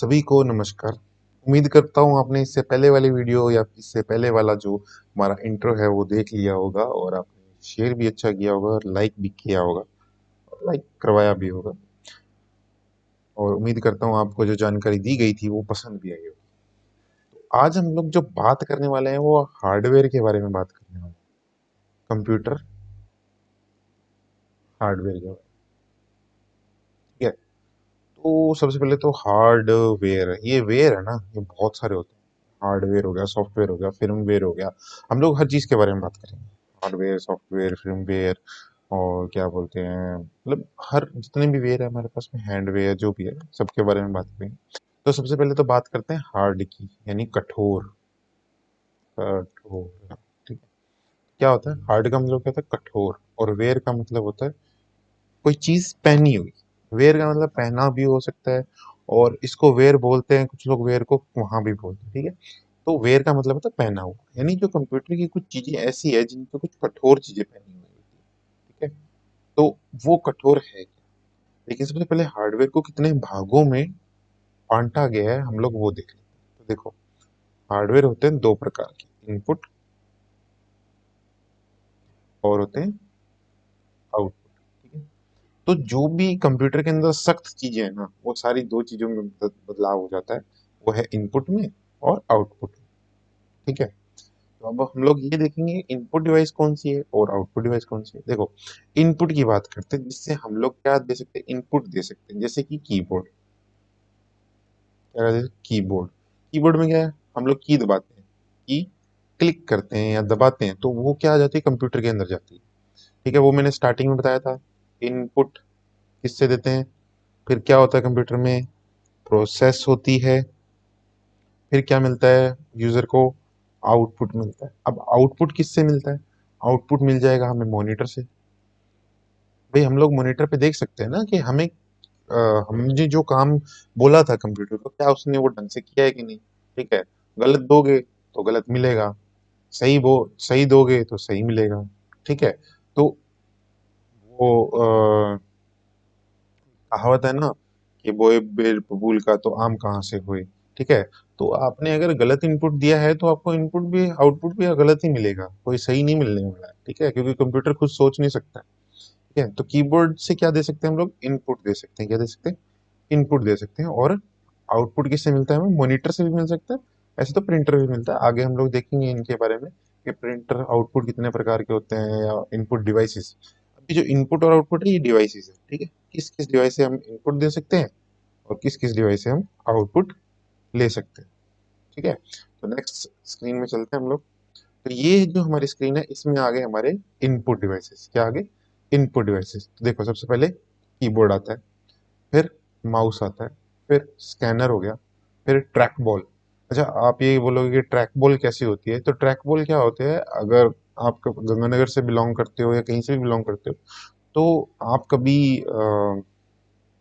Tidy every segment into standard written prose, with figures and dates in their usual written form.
सभी को नमस्कार। उम्मीद करता हूँ आपने इससे पहले वाली वीडियो या इससे पहले वाला जो हमारा इंट्रो है वो देख लिया होगा और आपने शेयर भी अच्छा किया होगा और लाइक भी किया होगा और लाइक करवाया भी होगा। और उम्मीद करता हूँ आपको जो जानकारी दी गई थी वो पसंद भी आई होगी। तो आज हम लोग जो बात करने वाले हैं वो हार्डवेयर के बारे में बात करने वाले हैं। कंप्यूटर हार्डवेयर के बारे में। ठीक है। तो सबसे पहले तो हार्डवेयर, ये वेयर है ना, ये बहुत सारे होते हैं। हार्डवेयर हो गया, सॉफ्टवेयर हो गया, फिर्मवेयर हो गया। हम लोग हर चीज के बारे में बात करेंगे। हार्डवेयर, सॉफ्टवेयर, फिर्मवेयर और क्या बोलते हैं, मतलब हर जितने भी वेयर है हमारे पास में, हैंडवेयर जो भी है, सबके बारे में बात करेंगे। तो सबसे पहले तो बात करते हैं हार्ड की, यानी कठोर। कठोर, ठीक है। क्या होता है हार्ड का मतलब, क्या होता है कठोर, और वेयर का मतलब होता है कोई चीज पहनी हुई। वेयर का मतलब पहना भी हो सकता है, और इसको वेयर बोलते हैं, कुछ लोग वेयर को वहां भी बोलते हैं। ठीक है। तो वेयर का मतलब होता है पहना हुआ, यानी जो कंप्यूटर की कुछ चीजें ऐसी है जिन पे कुछ कठोर चीजें पहनी हुई होती है। ठीक है। तो वो कठोर है क्या? लेकिन सबसे पहले हार्डवेयर को कितने भागों में बांटा गया है हम लोग वो देख लेते हैं। तो देखो, हार्डवेयर होते हैं दो प्रकार के, इनपुट और होते हैं आउटपुट। ठीक है। तो जो भी कंप्यूटर के अंदर सख्त चीजें हैं ना, वो सारी दो चीजों में बदलाव हो जाता है। वो है इनपुट में और आउटपुट में। ठीक है। तो अब हम लोग ये देखेंगे इनपुट डिवाइस कौन सी है और आउटपुट डिवाइस कौन सी है। देखो, इनपुट की बात करते हैं, जिससे हम लोग क्या दे सकते हैं, इनपुट दे सकते हैं, जैसे कि कीबोर्ड। क्या कहते हैं, कीबोर्ड। कीबोर्ड में क्या है, हम लोग की दबाते हैं, की क्लिक करते हैं या दबाते हैं तो वो क्या आ जाती है, कंप्यूटर के अंदर जाती है। ठीक है। वो मैंने स्टार्टिंग में बताया था, इनपुट किससे देते हैं, फिर क्या होता है कंप्यूटर में, प्रोसेस होती है, फिर क्या मिलता है यूजर को, आउटपुट मिलता है। अब आउटपुट किससे मिलता है, आउटपुट मिल जाएगा हमें मॉनिटर से। भाई हम लोग मॉनिटर पे देख सकते हैं ना कि हमें हमने जो काम बोला था कंप्यूटर को, क्या उसने वो ढंग से किया है कि नहीं। ठीक है। गलत दोगे तो गलत मिलेगा, सही दोगे तो सही मिलेगा। ठीक है। तो वो कहावत है ना कि बोए बेल बबूल का तो आम कहाँ से हुए। ठीक है। तो आपने अगर गलत इनपुट दिया है तो आपको इनपुट भी आउटपुट भी गलत ही मिलेगा, कोई सही नहीं मिलने वाला है। ठीक है। क्योंकि कंप्यूटर खुद सोच नहीं सकता। ठीक है। तो कीबोर्ड से क्या दे सकते हैं हम लोग, इनपुट दे सकते हैं। क्या दे सकते हैं, इनपुट दे सकते हैं। और आउटपुट किससे मिलता है हमें, मॉनिटर से भी मिल सकता है। ऐसे तो प्रिंटर भी मिलता है, आगे हम लोग देखेंगे इनके बारे में कि प्रिंटर आउटपुट कितने प्रकार के होते हैं, या इनपुट डिवाइसेस। अभी जो इनपुट और आउटपुट है ये डिवाइसेस है। ठीक है। किस किस डिवाइस से हम इनपुट दे सकते हैं और किस किस डिवाइस से हम आउटपुट ले सकते हैं। ठीक है। तो नेक्स्ट स्क्रीन में चलते हैं हम लोग। तो ये जो हमारी स्क्रीन है इसमें आ गए हमारे इनपुट डिवाइसेस। क्या आ गए, इनपुट डिवाइसेस। तो देखो, सबसे पहले कीबोर्ड आता है, फिर माउस आता है, फिर स्कैनर हो गया, फिर ट्रैक बॉल। अच्छा, आप ये बोलोगे कि ट्रैक बॉल कैसी होती है, तो ट्रैक बॉल क्या होते हैं, अगर आप गंगानगर से बिलोंग करते हो या कहीं से भी बिलोंग करते हो, तो आप कभी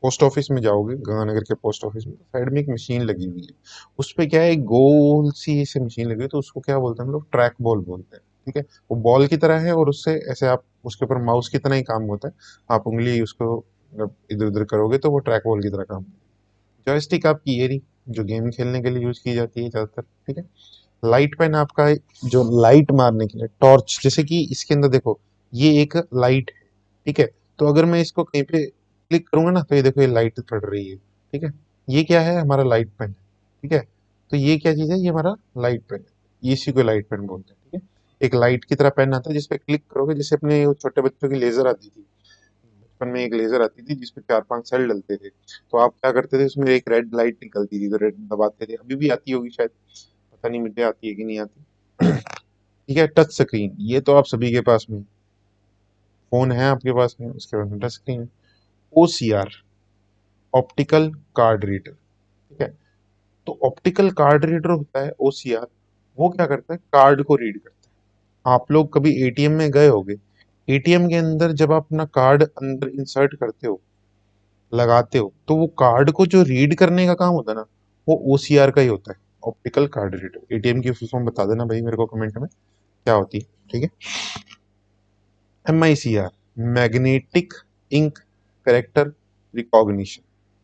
पोस्ट ऑफिस में जाओगे, गंगानगर के पोस्ट ऑफिस में, साइड में एक मशीन लगी हुई है। उस पे क्या है, एक गोल सी ऐसे मशीन लगी हुई है, तो उसको क्या बोलते हैं हम लोग, ट्रैक बॉल बोलते हैं। ठीक है। वो बॉल की तरह है और उससे ऐसे आप उसके ऊपर माउस की तरह ही काम होता है। आप उंगली उसको इधर उधर करोगे तो वो ट्रैक बॉल की तरह काम। जॉयस्टिक आपकी ये रही, जो गेम खेलने के लिए यूज की जाती है ज्यादातर। ठीक है। लाइट पेन आपका जो लाइट मारने के लिए, टॉर्च, जैसे कि इसके अंदर देखो, ये एक लाइट है। ठीक है। तो अगर मैं इसको कहीं पे क्लिक करूंगा ना, तो ये देखो ये लाइट पड़ रही है। ठीक है। ये क्या है, हमारा लाइट पेन है। ठीक है। तो ये क्या चीज है, ये हमारा लाइट पेन है, इसी को लाइट पेन बोलते हैं। ठीक है। एक लाइट की तरह पेन आता है जिसपे क्लिक करोगे, जैसे अपने वो छोटे बच्चों की लेजर आती थी, बचपन में एक लेजर आती थी जिसपे 4-5 सेल डलते थे। तो आप क्या करते थे, उसमें एक रेड लाइट निकलती थी, तो रेड दबाते थे। अभी भी आती होगी शायद, पता नहीं मुझे आती है कि नहीं आती। ठीक है। टच स्क्रीन, ये तो आप सभी के पास में, फोन है आपके पास में, उसके बाद में टच स्क्रीन है। OCR, optical card reader. ठीक है। तो ऑप्टिकल कार्ड रीडर होता है ओसीआर, वो क्या करता है, कार्ड को रीड करता है। आप लोग कभी एटीएम में गए होगे, एटीएम के अंदर जब आप अपना कार्ड अंदर इंसर्ट करते हो, लगाते हो, तो वो कार्ड को जो रीड करने का काम होता है ना, वो ओसीआर का ही होता है, ऑप्टिकल कार्ड रीडर। एटीएम की फुल फॉर्म बता देना भाई मेरे को कमेंट में क्या होती है। ठीक है। MICR, magnetic ink character recognition.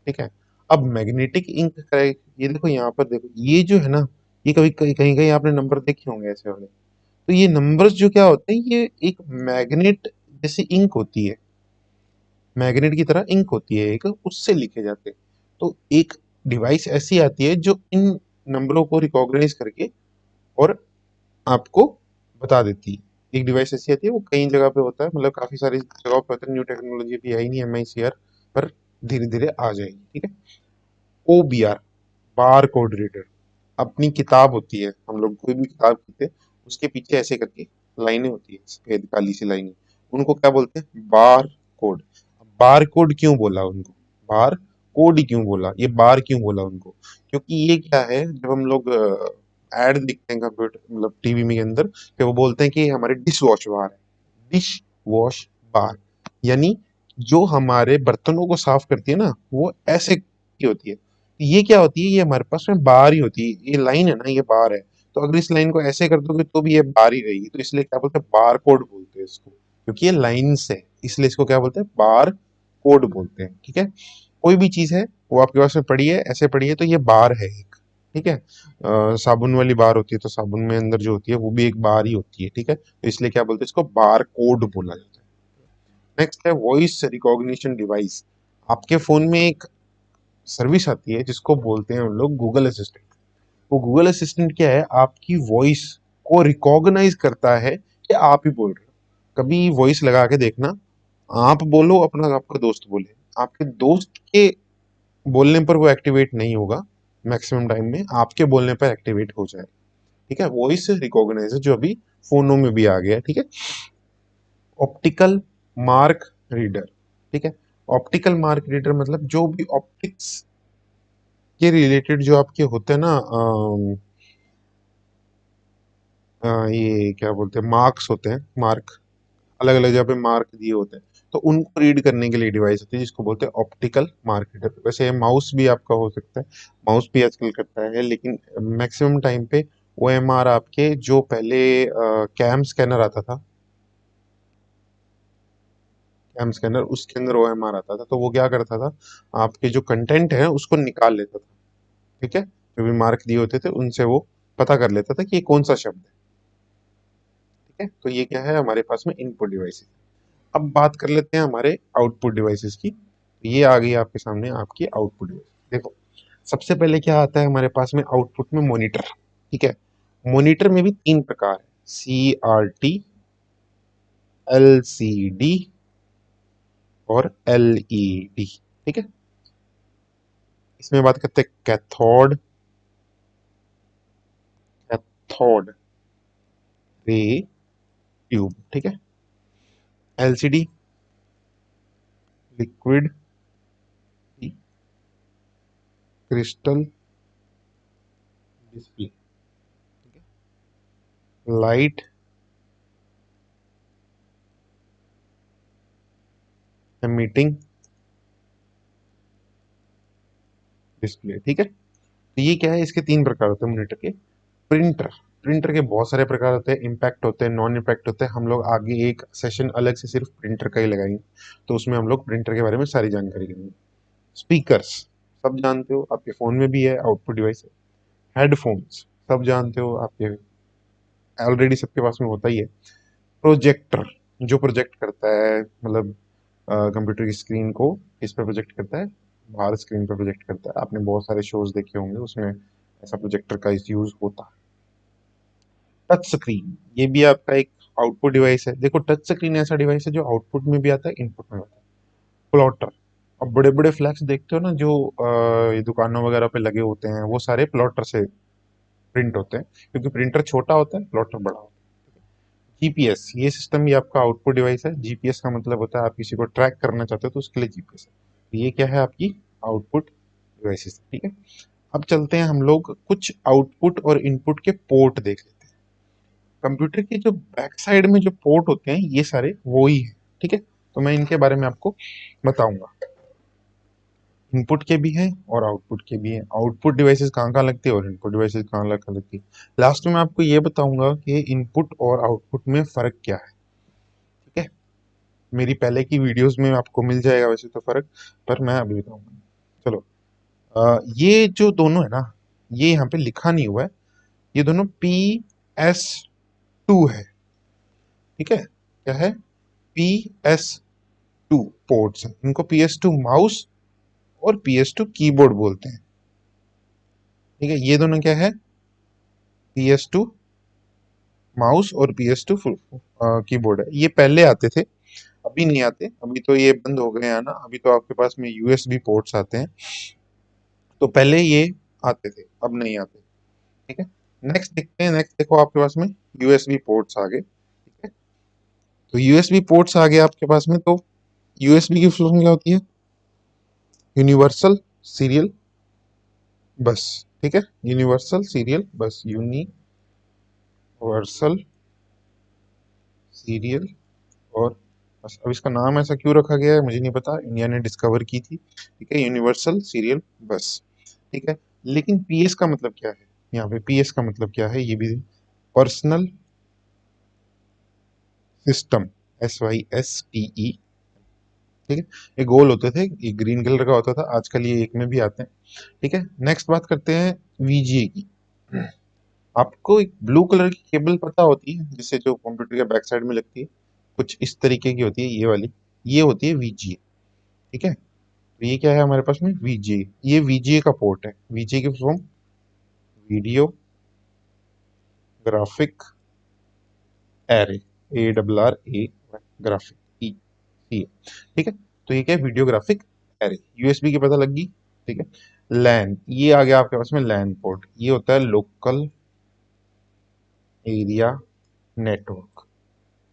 ठीक है। अब मैग्नेटिक इंक का ये देखो, यहाँ पर देखो, ये जो है ना, ये कभी कहीं कहीं कहीं आपने नंबर देखे होंगे ऐसे वाले। तो ये नंबर्स जो क्या होते हैं, ये एक मैग्नेट जैसी इंक होती है, मैग्नेट की तरह इंक होती है एक, उससे लिखे जाते हैं। तो एक डिवाइस ऐसी आती है जो इन नंबरों को रिकॉग्नाइज करके और आपको बता देती है। एक डिवाइस ऐसी आती है, वो कई जगह पे होता है, मतलब काफी सारी जगहों पे होता है, न्यू टेक्नोलॉजी भी आई नहीं MICR, पर धीरे धीरे आ जाएगी, ठीक है। OBR, बार कोड रीडर, अपनी किताब होती है, हम लोग कोई भी किताब खरीदते हैं, उसके पीछे ऐसे करके लाइनें होती है, सफेद काली सी लाइनें, उनको क्या बोलते हैं, बार कोड। बार कोड क्यों बोला उनको, बार कोड क्यों बोला, ये बार क्यों बोला उनको, क्योंकि ये क्या है, जब हम लोग एड देखते हैं कंप्यूटर मतलब टीवी में के अंदर, कि वो बोलते हैं कि ये हमारे डिश वॉश बार है, डिश वॉश बार, यानी जो हमारे बर्तनों को साफ करती है ना, वो ऐसे की होती है। ये क्या होती है, ये हमारे पास में बार ही होती है, ये लाइन है ना, ये बार है। तो अगर इस लाइन को ऐसे कर दोगे तो भी ये बार ही रहेगी, तो इसलिए क्या बोलते हैं, बार कोड बोलते हैं इसको, क्योंकि ये लाइन्स है, इसलिए इसको क्या बोलते हैं, बार कोड बोलते हैं, ठीक है। कोई भी चीज है, वो आपके पास में पड़ी है, ऐसे पड़ी है, तो ये बार है एक, ठीक है। साबुन वाली बार होती है, तो साबुन में अंदर जो होती है वो भी एक बार ही होती है, ठीक है, तो इसलिए क्या बोलते हैं, इसको बार कोड बोला जाता है। नेक्स्ट है वॉइस रिकॉग्निशन डिवाइस। आपके फोन में एक सर्विस आती है जिसको बोलते हैं हम लोग गूगल असिस्टेंट। वो गूगल असिस्टेंट क्या है, आपकी वॉइस को रिकॉग्नाइज करता है कि आप ही बोल रहे हो। कभी वॉइस लगा के देखना, आप बोलो अपना, आपका दोस्त बोले, आपके दोस्त के बोलने पर वो एक्टिवेट नहीं होगा, मैक्सिमम टाइम में आपके बोलने पर एक्टिवेट हो जाए, ठीक है। वॉइस रिकॉग्नाइजर जो अभी फोनों में भी आ गया है, ठीक है। ऑप्टिकल मार्क रीडर, ठीक है। ऑप्टिकल मार्क रीडर मतलब जो भी ऑप्टिक्स के रिलेटेड जो आपके होते हैं ना, ये क्या बोलते हैं, मार्क्स होते हैं, मार्क, अलग अलग जगह पे मार्क दिए होते हैं, तो उनको रीड करने के लिए डिवाइस होती है जिसको बोलते हैं ऑप्टिकल मार्क रीडर। वैसे माउस भी आपका हो सकता है, माउस भी आजकल करता है, लेकिन मैक्सिमम टाइम पे OMR आपके, जो पहले कैम स्कैनर आता था, कैम स्कैनर, उसके अंदर OMR आता था, तो वो क्या करता था, आपके जो कंटेंट है उसको निकाल लेता था, ठीक है। जो भी मार्क दिए होते थे उनसे वो पता कर लेता था कि ये कौन सा शब्द है, ठीक है। तो ये क्या है, हमारे पास में इनपुट डिवाइस। अब बात कर लेते हैं हमारे आउटपुट डिवाइसेस की। ये आ गई आपके सामने आपकी आउटपुट डिवाइस। देखो, सबसे पहले क्या आता है हमारे पास में आउटपुट में, मॉनिटर, ठीक है। मॉनिटर में भी तीन प्रकार है, CRT, LCD और LED, ठीक है। इसमें बात करते हैं कैथोड रे ट्यूब, ठीक है। LCD, लिक्विड क्रिस्टल डिस्प्ले, ठीक है। लाइट एमिटिंग डिस्प्ले, ठीक है। तो ये क्या है, इसके तीन प्रकार होते हैं मॉनिटर के। प्रिंटर, प्रिंटर के बहुत सारे प्रकार होते हैं, इम्पैक्ट होते हैं, नॉन इम्पैक्ट होते हैं। हम लोग आगे एक सेशन अलग से सिर्फ प्रिंटर का ही लगाएंगे, तो उसमें हम लोग प्रिंटर के बारे में सारी जानकारी करेंगे। स्पीकर्स, सब जानते हो, आपके फोन में भी है, आउटपुट डिवाइस है। हेडफोन्स, सब जानते हो, आपके ऑलरेडी सबके पास में होता ही है। प्रोजेक्टर, जो प्रोजेक्ट करता है, मतलब कंप्यूटर की स्क्रीन को किस पे प्रोजेक्ट करता है, बाहर स्क्रीन पे प्रोजेक्ट करता है। आपने बहुत सारे शोज देखे होंगे, उसमें ऐसा प्रोजेक्टर का यूज होता है। टच स्क्रीन, ये भी आपका एक आउटपुट डिवाइस है। देखो, टच स्क्रीन ऐसा डिवाइस है जो आउटपुट में भी आता है, इनपुट में भी आता है। प्लॉटर, अब बड़े बड़े फ्लैक्स देखते हो ना, जो ये दुकानों वगैरह पे लगे होते हैं, वो सारे प्लॉटर से प्रिंट होते हैं, क्योंकि प्रिंटर छोटा होता है, प्लॉटर बड़ा होता है। GPS, ये सिस्टम भी आपका आउटपुट डिवाइस है। GPS का मतलब होता है आप किसी को ट्रैक करना चाहते हो, तो उसके लिए GPS है। तो ये क्या है, आपकी आउटपुट डिवाइसेस, ठीक है। अब चलते हैं हम लोग कुछ आउटपुट और इनपुट के पोर्ट देख लेते हैं। कंप्यूटर के जो बैक साइड में जो पोर्ट होते हैं, ये सारे वो ही है, ठीक है। तो मैं इनके बारे में आपको बताऊंगा। इनपुट के भी हैं और आउटपुट के भी हैं। आउटपुट डिवाइसेस कहाँ कहाँ लगती है और इनपुट डिवाइसेस कहाँ कहाँ लगती है। लास्ट में मैं आपको ये बताऊंगा कि इनपुट और आउटपुट में फर्क क्या है, ठीक है। मेरी पहले की वीडियोस में आपको मिल जाएगा वैसे तो फर्क, पर मैं अभी बताऊंगा। चलो, ये जो दोनों है ना, ये यहाँ पे लिखा नहीं हुआ है, ये दोनों PS2 है, ठीक है। क्या है? PS2 पोर्ट्स हैं, इनको PS2 माउस और PS2 कीबोर्ड बोलते हैं, ठीक है। ये दोनों क्या है? PS2 माउस और PS2 कीबोर्ड है। ये पहले आते थे, अभी नहीं आते, अभी तो ये बंद हो गए हैं ना, अभी तो आपके पास में USB पोर्ट्स आते हैं। तो पहले ये आते थे, अब नहीं आते, ठीक है। नेक्स्ट देखते हैं, नेक्स्ट देखो आपके पास में USB पोर्ट्स आ गए, ठीक है। तो USB पोर्ट्स आ गए आपके पास में, तो USB की फुल फॉर्म क्या होती है? यूनिवर्सल सीरियल बस, ठीक है। यूनिवर्सल सीरियल बस, यूनिवर्सल सीरियल और बस। अब इसका नाम ऐसा क्यों रखा गया है मुझे नहीं पता, इंडिया ने डिस्कवर की थी, ठीक है, यूनिवर्सल सीरियल बस, ठीक है। लेकिन PS का मतलब क्या है? यहाँ पे PS का मतलब क्या है, ये भी पर्सनल सिस्टम, SYSTE, ठीक है। ये गोल होते थे, ये ग्रीन कलर का होता था, आजकल ये एक में भी आते हैं, ठीक है। नेक्स्ट बात करते हैं VGA की। आपको एक ब्लू कलर की केबल पता होती है, जिससे जो कंप्यूटर के बैक साइड में लगती है, कुछ इस तरीके की होती है, ये वाली, ये होती है VGA, ठीक है। तो ये क्या है हमारे पास में? VGA, ये VGA का पोर्ट है। VGA की form video graphic array, ARRA, graphic ई सी, ठीक है। तो ये क्या है? Video graphic array. USB की पता लग गई, ठीक है। लैन, ये आ गया आपके पास में लैन पोर्ट, ये होता है लोकल एरिया नेटवर्क,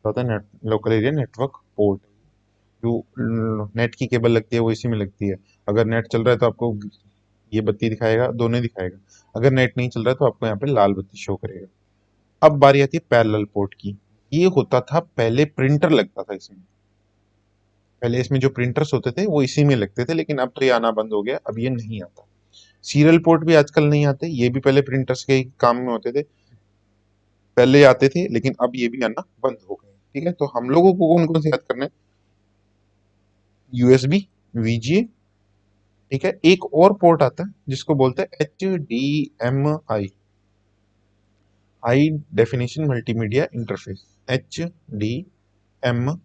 होता है net, local area network port. जो नेट की केबल लगती है वो इसी में लगती है। अगर नेट चल रहा है तो आपको ये बत्ती दिखाएगा, दोनों दिखाएगा। अगर नेट नहीं चल रहा है तो आपको यहाँ पे लाल बत्ती शो करेगा। अब बारी आती है पैरेलल पोर्ट की। ये होता था पहले, प्रिंटर लगता था इसमें, पहले इसमें जो प्रिंटर्स होते थे वो इसी में लगते थे, लेकिन अब तो ये आना बंद हो गया, अब ये नहीं आता। सीरियल पोर्ट भी आजकल नहीं आते, ये भी पहले प्रिंटर्स के ही काम में होते थे, पहले आते थे, लेकिन अब ये भी आना बंद हो गए, ठीक है। तो हम लोगों को कौन कौन से याद करना है? USB, VGA, ठीक है। एक और पोर्ट आता है जिसको बोलते हैं HDMI, high definition multimedia interface, HDMI,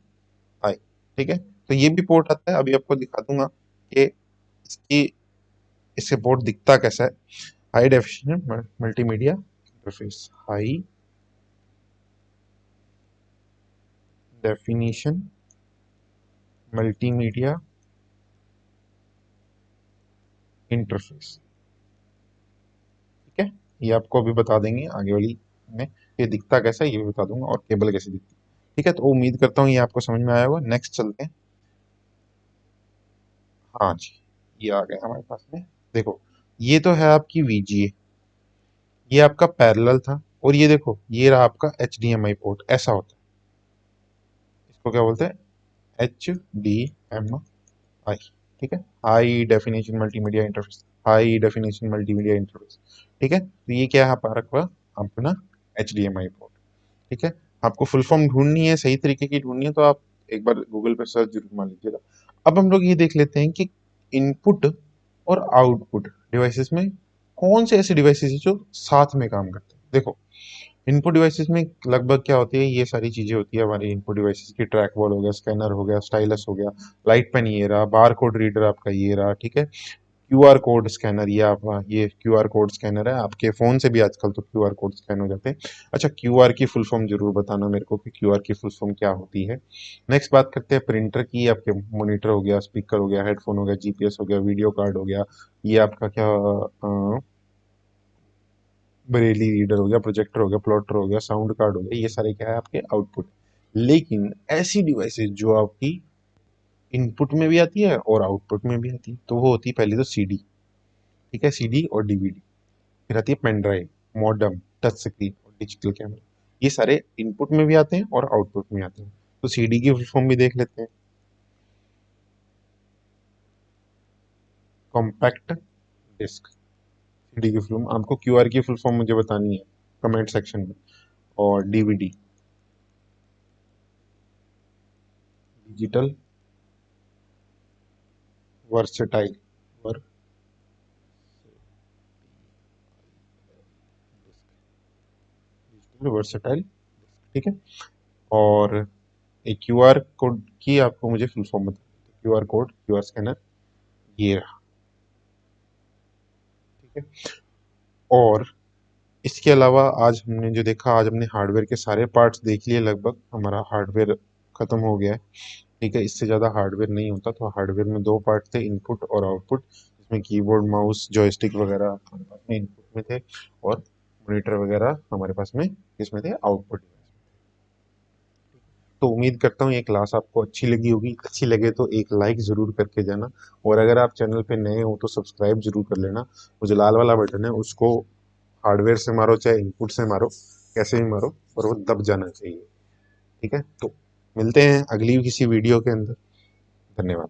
ठीक है। तो ये भी पोर्ट आता है, अभी आपको दिखा दूंगा कि इसकी, इससे पोर्ट दिखता कैसा है। High definition multimedia interface, high definition multimedia interface, ठीक है। ये आपको अभी बता देंगे आगे वाली में, ये दिखता कैसा है ये भी बता दूंगा, और केबल कैसे दिखती है, ठीक है। तो उम्मीद करता हूँ ये आपको समझ में आया होगा। नेक्स्ट चलते हैं। हाँ जी, ये आ गया हमारे पास में, देखो, ये तो है आपकी VGA, ये आपका पैरेलल था, और ये देखो ये रहा आपका HDMI पोर्ट, ऐसा होता है, इसको क्या बोलते हैं? HDMI, ठीक है, high definition multimedia interface, high definition multimedia interface, ठीक है। तो ये क्या है आपका अपना HDMI पोर्ट, ठीक है। आपको फुल फॉर्म ढूंढनी है, सही तरीके की ढूंढनी है, तो आप एक बार गूगल पे सर्च जरूर मार लीजिएगा। अब हम लोग ये देख लेते हैं कि इनपुट और आउटपुट डिवाइसेस में कौन से ऐसे डिवाइसेस हैं जो साथ में काम करते हैं। देखो, इनपुट डिवाइसेस में लगभग क्या होती है, ये सारी चीजें होती है हमारी इनपुट डिवाइसेस की, ट्रैक बॉल हो गया, स्कैनर हो गया, स्टाइलस हो गया, लाइट पेन ये रहा, बार कोड रीडर आपका ये रहा, ठीक है। QR कोड स्कैनर, ये आप, ये QR कोड स्कैनर है, आपके फोन से भी आजकल तो QR कोड स्कैन हो जाते हैं। अच्छा, QR की फुल फॉर्म जरूर बताना मेरे को कि QR की फुल फॉर्म क्या होती है। नेक्स्ट बात करते हैं प्रिंटर की। आपके मॉनिटर हो गया, स्पीकर हो गया, हेडफोन हो गया, GPS हो गया, वीडियो कार्ड हो गया, ये आपका क्या, बरेली रीडर हो गया, प्रोजेक्टर हो गया, प्लॉटर हो गया, साउंड कार्ड हो गया, ये सारे क्या है आपके आउटपुट। लेकिन ऐसी डिवाइसेस जो आपकी इनपुट में भी आती है और आउटपुट में भी आती है, तो वो होती है पहले तो CD, ठीक है, CD और DVD। फिर आती है pen drive, modem, touch screen और डिजिटल कैमरा, ये सारे इनपुट में भी आते हैं और आउटपुट में आते हैं। तो CD की फुल फॉर्म भी देख लेते हैं, कॉम्पैक्ट डिस्क। CD की फुल फॉर्म, आपको QR की फुल फॉर्म मुझे बतानी है कमेंट सेक्शन में। और DVD, डिजिटल वर्सेटाइल, वर्सेटाइल, ठीक है। और एक क्यूआर कोड की आपको मुझे फुल फॉर्म बता देते, क्यूआर कोड, क्यूआर स्कैनर, ये रहा, ठीक है। और इसके अलावा आज हमने जो देखा, आज हमने हार्डवेयर के सारे पार्ट्स देख लिए लगभग, हमारा हार्डवेयर खत्म हो गया है, ठीक है। इससे ज़्यादा हार्डवेयर नहीं होता, तो हार्डवेयर में दो पार्ट थे, इनपुट और आउटपुट, जिसमें कीबोर्ड, माउस, जॉयस्टिक वगैरह हमारे पास में इनपुट में थे, और मॉनिटर वगैरह हमारे पास में किसमें थे, आउटपुट। तो उम्मीद करता हूँ ये क्लास आपको अच्छी लगी होगी, अच्छी लगे तो एक लाइक ज़रूर करके जाना, और अगर आप चैनल पे नए हो तो सब्सक्राइब जरूर कर लेना। वो जो लाल वाला बटन है उसको हार्डवेयर से मारो चाहे इनपुट से मारो, कैसे भी मारो, और वो दब जाना चाहिए, ठीक है। तो मिलते हैं अगली किसी वीडियो के अंदर। धन्यवाद।